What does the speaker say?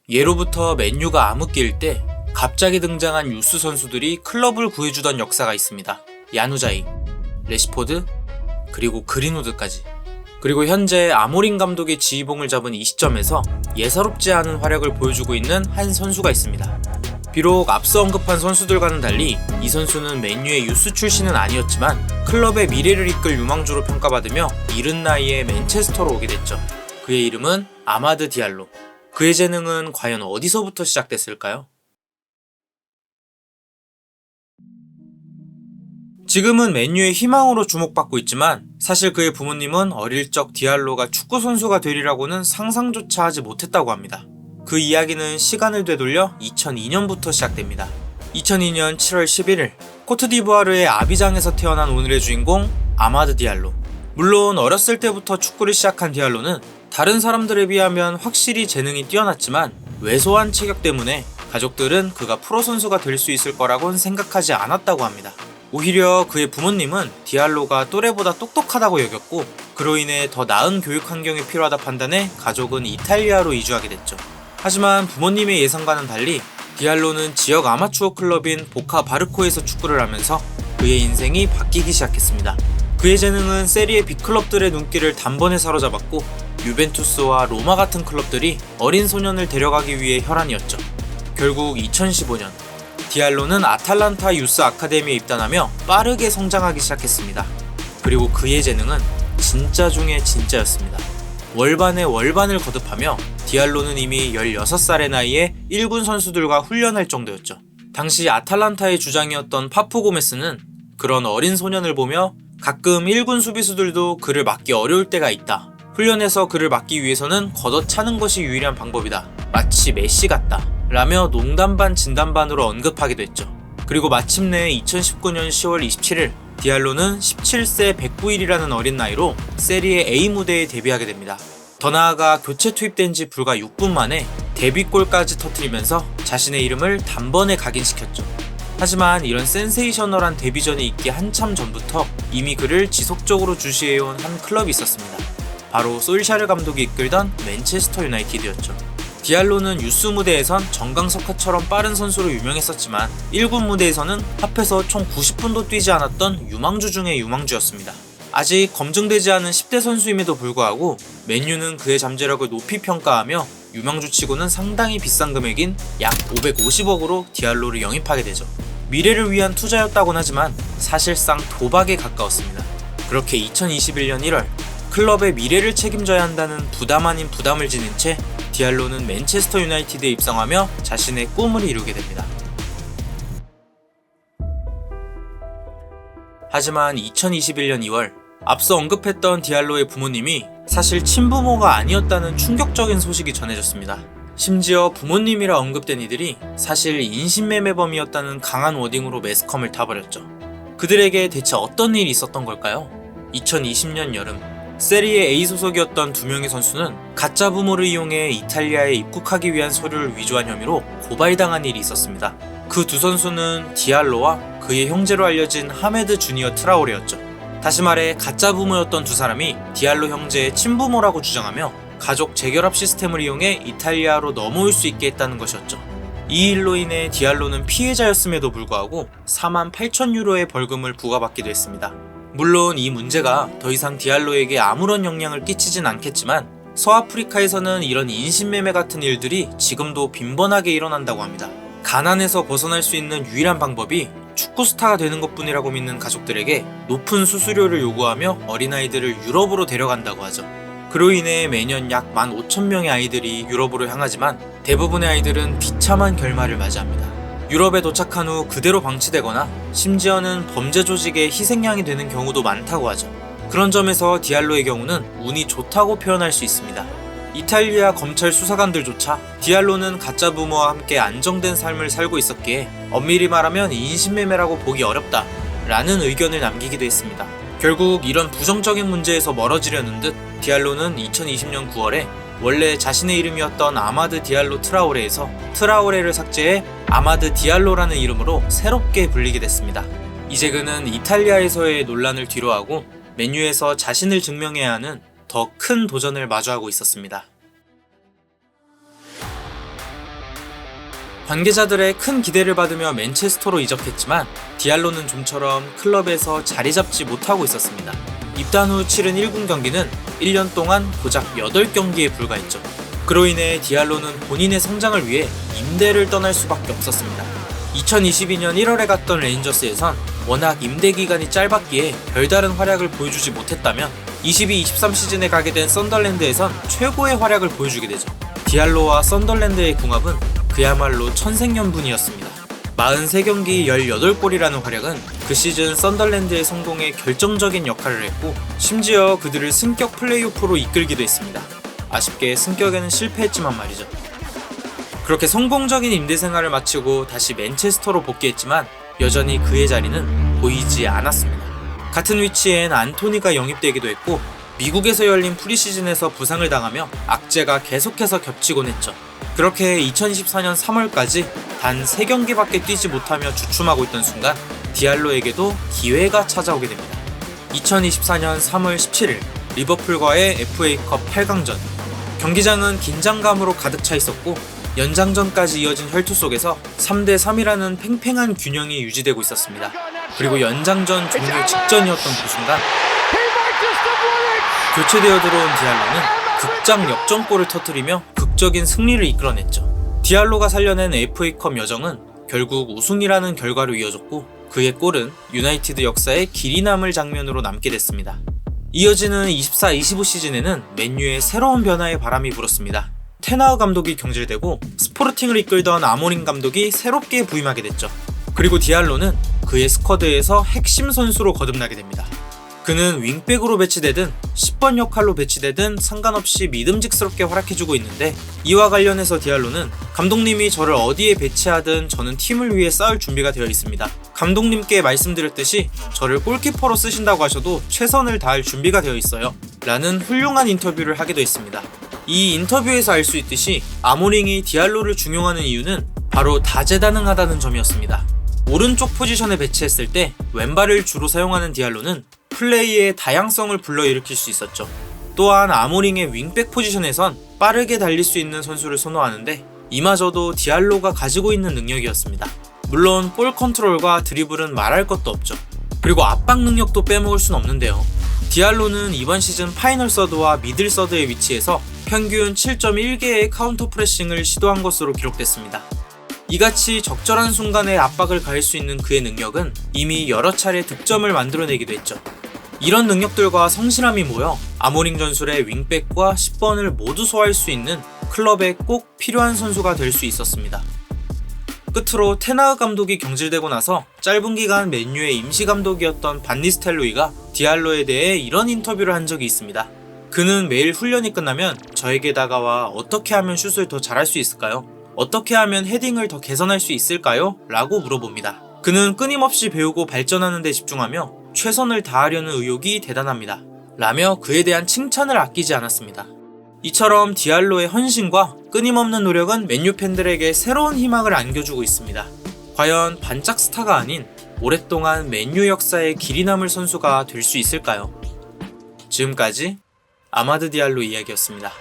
예로부터 맨유가 암흑기일 때 갑자기 등장한 유스 선수들이 클럽을 구해주던 역사가 있습니다. 야누자이, 레시포드, 그리고 그린우드까지. 그리고 현재 아모린 감독의 지휘봉을 잡은 이 시점에서 예사롭지 않은 활약을 보여주고 있는 한 선수가 있습니다. 비록 앞서 언급한 선수들과는 달리 이 선수는 맨유의 유스 출신은 아니었지만 클럽의 미래를 이끌 유망주로 평가받으며 이른 나이에 맨체스터로 오게 됐죠. 그의 이름은 아마드 디알로. 그의 재능은 과연 어디서부터 시작됐을까요? 지금은 맨유의 희망으로 주목받고 있지만 사실 그의 부모님은 어릴 적 디알로가 축구 선수가 되리라고는 상상조차 하지 못했다고 합니다. 그 이야기는 시간을 되돌려 2002년부터 시작됩니다. 2002년 7월 11일 코트디부아르의 아비장에서 태어난 오늘의 주인공 아마드 디알로. 물론 어렸을 때부터 축구를 시작한 디알로는 다른 사람들에 비하면 확실히 재능이 뛰어났지만 왜소한 체격 때문에 가족들은 그가 프로 선수가 될 수 있을 거라고는 생각하지 않았다고 합니다. 오히려 그의 부모님은 디알로가 또래보다 똑똑하다고 여겼고 그로 인해 더 나은 교육 환경이 필요하다 판단해 가족은 이탈리아로 이주하게 됐죠. 하지만 부모님의 예상과는 달리 디알로는 지역 아마추어 클럽인 보카 바르코에서 축구를 하면서 그의 인생이 바뀌기 시작했습니다. 그의 재능은 세리에 B클럽들의 눈길을 단번에 사로잡았고 유벤투스와 로마 같은 클럽들이 어린 소년을 데려가기 위해 혈안이었죠. 결국 2015년 디알로는 아탈란타 유스 아카데미에 입단하며 빠르게 성장하기 시작했습니다. 그리고 그의 재능은 진짜 중에 진짜였습니다. 월반에 월반을 거듭하며 디알로는 이미 16살의 나이에 1군 선수들과 훈련할 정도였죠. 당시 아탈란타의 주장이었던 파푸 고메스는 그런 어린 소년을 보며 가끔 1군 수비수들도 그를 막기 어려울 때가 있다. 훈련에서 그를 막기 위해서는 걷어차는 것이 유일한 방법이다. 마치 메시 같다. 라며 농담 반 진담 반으로 언급하기도 했죠. 그리고 마침내 2019년 10월 27일 디알로는 17세 109일이라는 어린 나이로 세리에 A 무대에 데뷔하게 됩니다. 더 나아가 교체 투입된 지 불과 6분 만에 데뷔골까지 터뜨리면서 자신의 이름을 단번에 각인시켰죠. 하지만 이런 센세이셔널한 데뷔전이 있기 한참 전부터 이미 그를 지속적으로 주시해온 한 클럽이 있었습니다. 바로 솔샤르 감독이 이끌던 맨체스터 유나이티드였죠. 디알로는 유스 무대에선 정강석화처럼 빠른 선수로 유명했었지만 1군 무대에서는 합해서 총 90분도 뛰지 않았던 유망주 중의 유망주였습니다. 아직 검증되지 않은 10대 선수임에도 불구하고 맨유는 그의 잠재력을 높이 평가하며 유망주치고는 상당히 비싼 금액인 약 550억으로 디알로를 영입하게 되죠. 미래를 위한 투자였다곤 하지만 사실상 도박에 가까웠습니다. 그렇게 2021년 1월 클럽의 미래를 책임져야 한다는 부담 아닌 부담을 지닌 채 디알로는 맨체스터 유나이티드에 입성하며 자신의 꿈을 이루게 됩니다. 하지만 2021년 2월 앞서 언급했던 디알로의 부모님이 사실 친부모가 아니었다는 충격적인 소식이 전해졌습니다. 심지어 부모님이라 언급된 이들이 사실 인신매매범이었다는 강한 워딩으로 매스컴을 타버렸죠. 그들에게 대체 어떤 일이 있었던 걸까요? 2020년 여름 세리에 A 소속이었던 2명의 선수는 가짜 부모를 이용해 이탈리아에 입국하기 위한 서류를 위조한 혐의로 고발당한 일이 있었습니다. 그 두 선수는 디알로와 그의 형제로 알려진 하메드 주니어 트라오레였죠. 다시 말해 가짜 부모였던 두 사람이 디알로 형제의 친부모라고 주장하며 가족 재결합 시스템을 이용해 이탈리아로 넘어올 수 있게 했다는 것이었죠. 이 일로 인해 디알로는 피해자였음에도 불구하고 48,000유로의 벌금을 부과받기도 했습니다. 물론 이 문제가 더 이상 디알로에게 아무런 영향을 끼치진 않겠지만 서아프리카에서는 이런 인신매매 같은 일들이 지금도 빈번하게 일어난다고 합니다. 가난에서 벗어날 수 있는 유일한 방법이 축구 스타가 되는 것뿐이라고 믿는 가족들에게 높은 수수료를 요구하며 어린아이들을 유럽으로 데려간다고 하죠. 그로 인해 매년 약 15,000명의 아이들이 유럽으로 향하지만 대부분의 아이들은 비참한 결말을 맞이합니다. 유럽에 도착한 후 그대로 방치되거나 심지어는 범죄 조직의 희생양이 되는 경우도 많다고 하죠. 그런 점에서 디알로의 경우는 운이 좋다고 표현할 수 있습니다. 이탈리아 검찰 수사관들조차 디알로는 가짜 부모와 함께 안정된 삶을 살고 있었기에 엄밀히 말하면 인신매매라고 보기 어렵다 라는 의견을 남기기도 했습니다. 결국 이런 부정적인 문제에서 멀어지려는 듯 디알로는 2020년 9월에 원래 자신의 이름이었던 아마드 디알로 트라오레에서 트라오레를 삭제해 아마드 디알로라는 이름으로 새롭게 불리게 됐습니다. 이제 그는 이탈리아에서의 논란을 뒤로하고 맨유에서 자신을 증명해야 하는 더 큰 도전을 마주하고 있었습니다. 관계자들의 큰 기대를 받으며 맨체스터로 이적했지만 디알로는 좀처럼 클럽에서 자리 잡지 못하고 있었습니다. 입단 후 치른 1군 경기는 1년 동안 고작 8경기에 불과했죠. 그로 인해 디알로는 본인의 성장을 위해 임대를 떠날 수밖에 없었습니다. 2022년 1월에 갔던 레인저스에선 워낙 임대 기간이 짧았기에 별다른 활약을 보여주지 못했다면 22-23 시즌에 가게 된 썬덜랜드에선 최고의 활약을 보여주게 되죠. 디알로와 썬덜랜드의 궁합은 그야말로 천생연분이었습니다. 43경기 18골이라는 활약은 그 시즌 썬덜랜드의 성공에 결정적인 역할을 했고 심지어 그들을 승격 플레이오프로 이끌기도 했습니다. 아쉽게 승격에는 실패했지만 말이죠. 그렇게 성공적인 임대 생활을 마치고 다시 맨체스터로 복귀했지만 여전히 그의 자리는 보이지 않았습니다. 같은 위치엔 안토니가 영입되기도 했고 미국에서 열린 프리시즌에서 부상을 당하며 악재가 계속해서 겹치곤 했죠. 그렇게 2024년 3월까지 단 3경기밖에 뛰지 못하며 주춤하고 있던 순간 디알로에게도 기회가 찾아오게 됩니다. 2024년 3월 17일 리버풀과의 FA컵 8강전. 경기장은 긴장감으로 가득 차 있었고 연장전까지 이어진 혈투 속에서 3대3이라는 팽팽한 균형이 유지되고 있었습니다. 그리고 연장전 종료 직전이었던 그 순간 교체되어 들어온 디알로는 극장 역전골을 터뜨리며 극적인 승리를 이끌어냈죠. 디알로가 살려낸 FA컵 여정은 결국 우승이라는 결과로 이어졌고 그의 골은 유나이티드 역사에 길이 남을 장면으로 남게 됐습니다. 이어지는 24-25 시즌에는 맨유의 새로운 변화의 바람이 불었습니다. 테나흐 감독이 경질되고 스포르팅을 이끌던 아모린 감독이 새롭게 부임하게 됐죠. 그리고 디알로는 그의 스쿼드에서 핵심 선수로 거듭나게 됩니다. 그는 윙백으로 배치되든 10번 역할로 배치되든 상관없이 믿음직스럽게 활약해주고 있는데 이와 관련해서 디알로는 감독님이 저를 어디에 배치하든 저는 팀을 위해 싸울 준비가 되어 있습니다. 감독님께 말씀드렸듯이 저를 골키퍼로 쓰신다고 하셔도 최선을 다할 준비가 되어 있어요. 라는 훌륭한 인터뷰를 하기도 했습니다. 이 인터뷰에서 알 수 있듯이 아모링이 디알로를 중용하는 이유는 바로 다재다능하다는 점이었습니다. 오른쪽 포지션에 배치했을 때 왼발을 주로 사용하는 디알로는 플레이의 다양성을 불러일으킬 수 있었죠. 또한 아모링의 윙백 포지션에선 빠르게 달릴 수 있는 선수를 선호하는데 이마저도 디알로가 가지고 있는 능력이었습니다. 물론 볼 컨트롤과 드리블은 말할 것도 없죠. 그리고 압박 능력도 빼먹을 순 없는데요. 디알로는 이번 시즌 파이널 서드와 미들 서드의 위치에서 평균 7.1개의 카운터 프레싱을 시도한 것으로 기록됐습니다. 이같이 적절한 순간에 압박을 가할 수 있는 그의 능력은 이미 여러 차례 득점을 만들어내기도 했죠. 이런 능력들과 성실함이 모여 아모링 전술의 윙백과 10번을 모두 소화할 수 있는 클럽에 꼭 필요한 선수가 될 수 있었습니다. 끝으로 테나흐 감독이 경질되고 나서 짧은 기간 맨유의 임시 감독이었던 반 니스텔로이가 디알로에 대해 이런 인터뷰를 한 적이 있습니다. 그는 매일 훈련이 끝나면 저에게 다가와 어떻게 하면 슛을 더 잘할 수 있을까요? 어떻게 하면 헤딩을 더 개선할 수 있을까요? 라고 물어봅니다. 그는 끊임없이 배우고 발전하는 데 집중하며 최선을 다하려는 의욕이 대단합니다. 라며 그에 대한 칭찬을 아끼지 않았습니다. 이처럼 디알로의 헌신과 끊임없는 노력은 맨유 팬들에게 새로운 희망을 안겨주고 있습니다. 과연 반짝 스타가 아닌 오랫동안 맨유 역사에 길이 남을 선수가 될 수 있을까요? 지금까지 아마드 디알로 이야기였습니다.